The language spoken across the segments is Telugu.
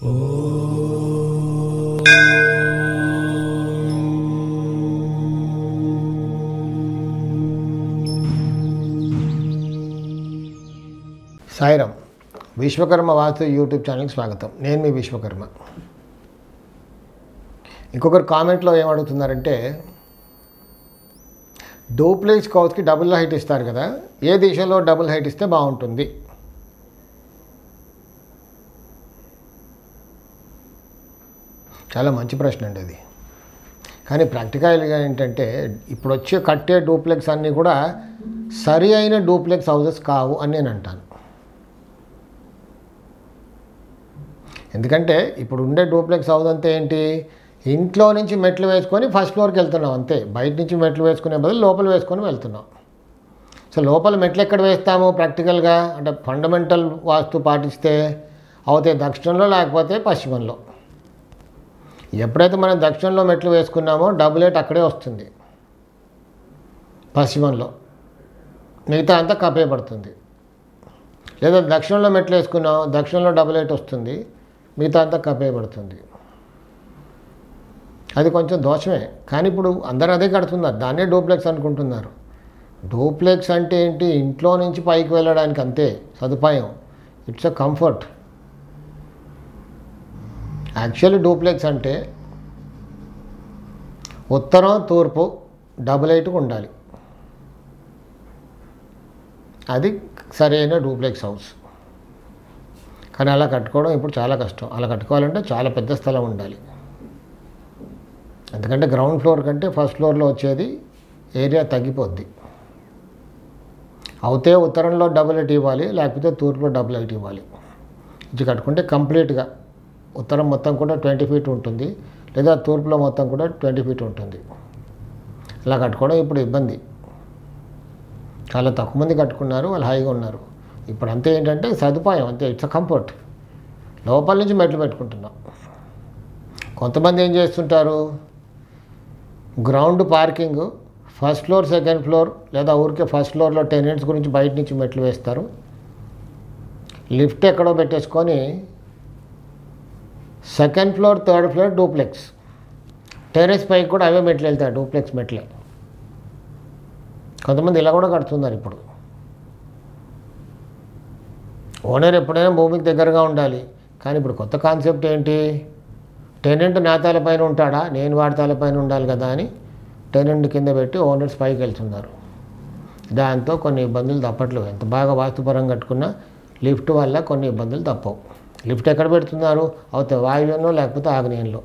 సాయిరామ్. విశ్వకర్మ వాస్తు యూట్యూబ్ ఛానల్కి స్వాగతం. నేను మీ విశ్వకర్మ. ఇంకొకరు కామెంట్లో ఏమడుగుతున్నారంటే, డూప్లెక్స్ హౌస్కి డబుల్ హైట్ ఇస్తారు కదా, ఏ దిశలో డబుల్ హైట్ ఇస్తే బాగుంటుంది? చాలా మంచి ప్రశ్న అండి అది. కానీ ప్రాక్టికల్గా ఏంటంటే, ఇప్పుడు వచ్చే కట్టే డూప్లెక్స్ అన్నీ కూడా సరి అయిన డూప్లెక్స్ హౌసెస్ కావు అని నేను అంటాను. ఎందుకంటే ఇప్పుడు ఉండే డూప్లెక్స్ హౌస్ అంతా ఏంటి, ఇంట్లో నుంచి మెట్లు వేసుకొని ఫస్ట్ ఫ్లోర్కి వెళ్తున్నాం అంతే. బయట నుంచి మెట్లు వేసుకునే బదులు లోపల వేసుకొని వెళ్తున్నాం. సో లోపల మెట్లు ఎక్కడ వేస్తాము ప్రాక్టికల్గా అంటే ఫండమెంటల్ వాస్తు పాటిస్తే అవుతాయి దక్షిణంలో, లేకపోతే పశ్చిమంలో. ఎప్పుడైతే మనం దక్షిణంలో మెట్లు వేసుకున్నామో డబుల్ ఎయిట్ అక్కడే వస్తుంది, పశ్చిమంలో మిగతా అంతా కప్పేయబడుతుంది. లేదా దక్షిణంలో మెట్లు వేసుకున్నాం, దక్షిణంలో డబుల్ ఎయిట్ వస్తుంది, మిగతా అంతా కప్పేయబడుతుంది. అది కొంచెం దోషమే. కానీ ఇప్పుడు అందరూ అదే కడుతున్నారు, దాన్నే డూప్లెక్స్ అనుకుంటున్నారు. డూప్లెక్స్ అంటే ఏంటి, ఇంట్లో నుంచి పైకి వెళ్ళడానికి అంతే సదుపాయం, it's a comfort. Actually duplex అంటే ఉత్తరం తూర్పు డబుల్ ఎయిట్గా ఉండాలి. అది సరైన డూప్లెక్స్ హౌస్. కానీ అలా కట్టుకోవడం ఇప్పుడు చాలా కష్టం. అలా కట్టుకోవాలంటే చాలా పెద్ద స్థలం ఉండాలి. ఎందుకంటే గ్రౌండ్ ఫ్లోర్ కంటే ఫస్ట్ ఫ్లోర్లో వచ్చేది ఏరియా తగ్గిపోద్ది. అవుతే ఉత్తరంలో డబుల్ ఎయిట్ ఇవ్వాలి, లేకపోతే తూర్పులో డబుల్ ఎయిట్ ఇవ్వాలి. ఇది కట్టుకుంటే కంప్లీట్గా ఉత్తరం మొత్తం కూడా 20 ఫీట్ ఉంటుంది, లేదా తూర్పులో మొత్తం కూడా 20 ఫీట్ ఉంటుంది. అలా కట్టుకోవడం ఇప్పుడు ఇబ్బంది. చాలా తక్కువ మంది కట్టుకున్నారు, వాళ్ళు హాయిగా ఉన్నారు. ఇప్పుడు అంతే ఏంటంటే సదుపాయం అంతే, ఇట్స్ అ కంఫర్ట్. లోపల నుంచి మెట్లు పెట్టుకుంటున్నాం. కొంతమంది ఏం చేస్తుంటారు, ground parking first floor second floor, లేదా ఊరికే ఫస్ట్ ఫ్లోర్లో టెనెంట్స్ గురించి బయట నుంచి మెట్లు వేస్తారు. లిఫ్ట్ ఎక్కడో పెట్టేసుకొని second floor third floor duplex, terrace పైకి కూడా అవే మెట్లు వెళ్తాయి, డూప్లెక్స్ మెట్లే. కొంతమంది ఇలా కూడా కడుతున్నారు ఇప్పుడు. ఓనర్ ఎప్పుడైనా భూమికి దగ్గరగా ఉండాలి. కానీ ఇప్పుడు కొత్త కాన్సెప్ట్ ఏంటి, టెనెంట్ నా తలపైన ఉంటాడా, నేను వాడి తలపైన ఉండాలి కదా అని టెనెంట్ కింద పెట్టి ఓనర్స్ పైకి వెళ్తున్నారు. దాంతో కొన్ని ఇబ్బందులు తప్పట్లేవు. ఎంత బాగా వాస్తుపరంగా కట్టుకున్నా లిఫ్ట్ వల్ల కొన్ని ఇబ్బందులు తప్పవు. లిఫ్ట్ ఎక్కడ పెడుతున్నారు, అవుతే వాయువ్యంలో లేకపోతే ఆగ్నేయంలో.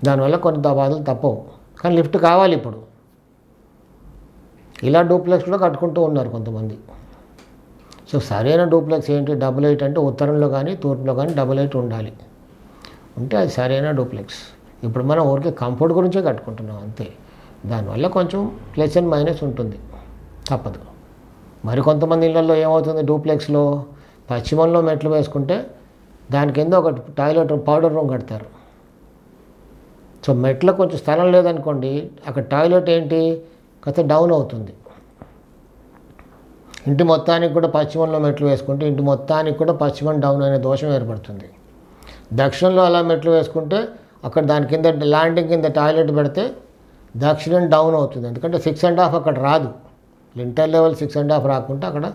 దానివల్ల కొన్ని బాధలు తప్పవు. కానీ లిఫ్ట్ కావాలి ఇప్పుడు. ఇలా డూప్లెక్స్ కూడా కట్టుకుంటూ ఉన్నారు కొంతమంది. సో సరైన డూప్లెక్స్ ఏంటి, డబుల్ ఎయిట్ అంటే ఉత్తరంలో కానీ తూర్పులో కానీ డబుల్ ఎయిట్ ఉండాలి, ఉంటే అది సరైన డూప్లెక్స్. ఇప్పుడు మనం ఊరికే కంఫర్ట్ గురించే కట్టుకుంటున్నాం అంతే. దానివల్ల కొంచెం ప్లస్ అండ్ మైనస్ ఉంటుంది, తప్పదు. మరి కొంతమంది ఇళ్ళల్లో ఏమవుతుంది, డూప్లెక్స్లో పశ్చిమంలో మెట్లు వేసుకుంటే దాని కింద ఒక టాయిలెట్ పౌడర్ రూమ్ కడతారు. సో మెట్లో కొంచెం స్థలం లేదనుకోండి, అక్కడ టాయిలెట్ ఏంటి కాస్త డౌన్ అవుతుంది. ఇంటి మొత్తానికి కూడా పశ్చిమంలో మెట్లు వేసుకుంటే ఇంటి మొత్తానికి కూడా పశ్చిమం డౌన్ అనే దోషం ఏర్పడుతుంది. దక్షిణంలో అలా మెట్లు వేసుకుంటే అక్కడ దాని కింద ల్యాండింగ్ కింద టాయిలెట్ పెడితే దక్షిణం డౌన్ అవుతుంది. ఎందుకంటే 6.5 అక్కడ రాదు, లింటర్ లెవెల్ 6.5 రాకుండా అక్కడ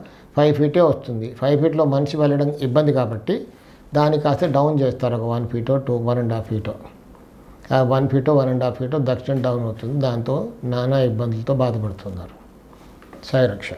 5 ఫీటే వస్తుంది. 5 ఫీట్లో మనిషి వెళ్ళడం ఇబ్బంది కాబట్టి దాన్ని కాస్త డౌన్ చేస్తారు, ఒక 1 ఫీటో 1.5 ఫీటో. ఆ 1 ఫీటో 1.5 ఫీటో దక్షిణం డౌన్ అవుతుంది. దాంతో నానా ఇబ్బందులతో బాధపడుతున్నారు. సాయి రక్ష.